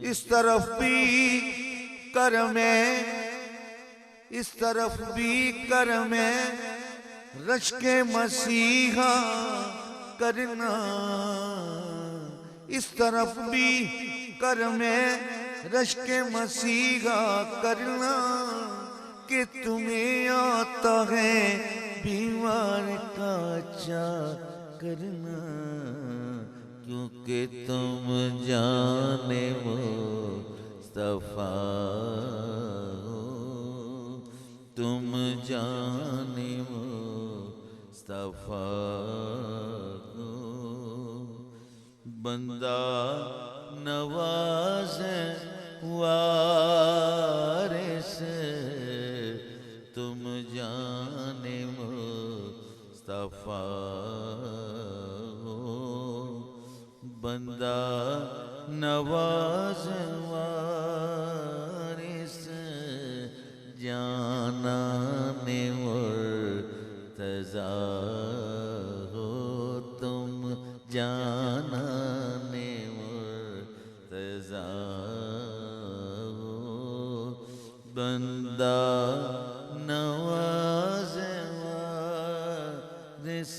اس طرف بھی کر میں، اس طرف بھی کر میں رشک مسیحا کرنا، اس طرف بھی کر میں رشک مسیحا کرنا، کہ تمہیں آتا ہے بیمار کا اچھا کرنا، کیونکہ تم جانے مصطفیٰ ہو، تم جانے مصطفیٰ ہو، بندہ نواز وارث تم جانے مصطفیٰ ہو، بندہ نواز وارث جانان مرتضیٰ ہو، تم جانان مرتضیٰ ہو، بندہ نواز وارث